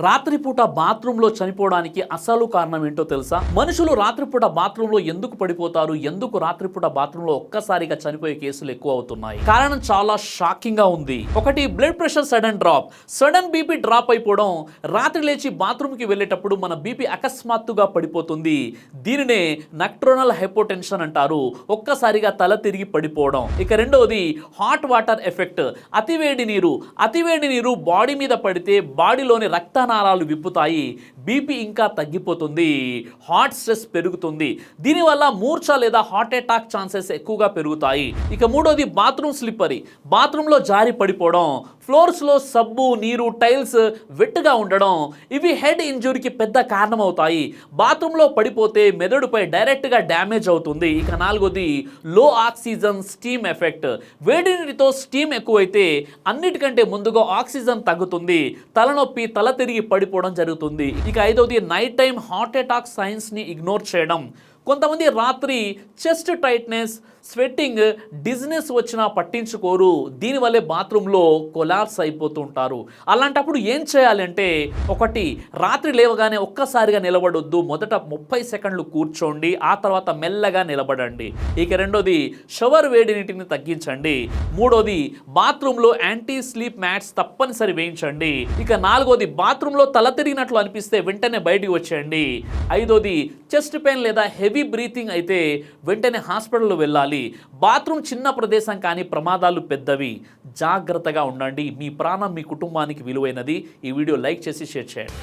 రాత్రిపూట బాత్రూంలో చనిపోవడానికి అసలు కారణం ఏంటో తెలుసా? మనుషులు రాత్రిపూట బాత్రూంలో ఎందుకు పడిపోతారు, ఎందుకు రాత్రిపూట బాత్రూంలో ఒక్కసారిగా చనిపోయే కేసులు ఎక్కువ అవుతున్నాయి? కారణం చాలా షాకింగ్ గా ఉంది. ఒకటి, blood pressure sudden BP drop అయిపోవడం. రాత్రి లేచి బాత్రూమ్ కి వెళ్ళేటప్పుడు మన బీపీ అకస్మాత్తుగా పడిపోతుంది. దీనినే నక్ట్రోనల్ హైపోటెన్షన్ అంటారు. ఒక్కసారిగా తల తిరిగి పడిపోవడం. ఇక రెండవది హాట్ వాటర్ ఎఫెక్ట్. అతివేడి నీరు బాడీ మీద పడితే బాడీలోని రక్తనాళాలు విప్పుతాయి, బీపీ ఇంకా తగ్గిపోతుంది, హార్ట్ స్ట్రెస్ పెరుగుతుంది. దీనివల్ల మూర్ఛ లేదా హార్ట్ అటాక్ ఛాన్సెస్ ఎక్కువగా పెరుగుతాయి. ఇక మూడోది బాత్రూమ్ స్లిప్పరీ. బాత్రూంలో జారి పడిపోవడం, ఫ్లోర్స్లో సబ్బు, నీరు, టైల్స్ వెట్టుగా ఉండడం, ఇవి హెడ్ ఇంజురీకి పెద్ద కారణమవుతాయి. బాత్రూంలో పడిపోతే మెదడుపై డైరెక్ట్గా డ్యామేజ్ అవుతుంది. ఇక నాలుగోది లో ఆక్సిజన్ స్టీమ్ ఎఫెక్ట్. వేడి నీటితో స్టీమ్ ఎక్కువైతే అన్నిటికంటే ముందుగా ఆక్సిజన్ తగ్గుతుంది, తలనొప్పి, తల తిరిగి పడిపోవడం జరుగుతుంది. ఇక ఐదవది night time heart attack science ని ఇగ్నోర్ చేయడం. కొంతమంది రాత్రి చెస్ట్ టైట్నెస్, స్వెట్టింగ్, డిజినెస్ వచ్చినా పట్టించుకోరు. దీనివల్లే బాత్రూంలో కొలాప్స్ అయిపోతుంటారు. అలాంటప్పుడు ఏం చేయాలంటే, ఒకటి, రాత్రి లేవగానే ఒక్కసారిగా నిలబడొద్దు. మొదట 30 సెకండ్లు కూర్చోండి, ఆ తర్వాత మెల్లగా నిలబడండి. ఇక రెండోది షవర్ వేడి నీటిని తగ్గించండి. మూడోది బాత్రూంలో యాంటీ స్లీప్ మ్యాట్స్ తప్పనిసరి వేయించండి. ఇక నాలుగోది బాత్రూంలో తల తిరిగినట్లు అనిపిస్తే వెంటనే బయటికి వచ్చేయండి. ఐదోది చెస్ట్ పెయిన్ లేదా హెవీ బ్రీతింగ్ అయితే వెంటనే హాస్పిటల్లో వెళ్ళాలి. బాత్రూమ్ చిన్న ప్రదేశం కానీ ప్రమాదాలు పెద్దవి. జాగ్రత్తగా ఉండండి. మీ ప్రాణం మీ కుటుంబానికి విలువైనది. ఈ వీడియో లైక్ చేసి షేర్ చేయండి.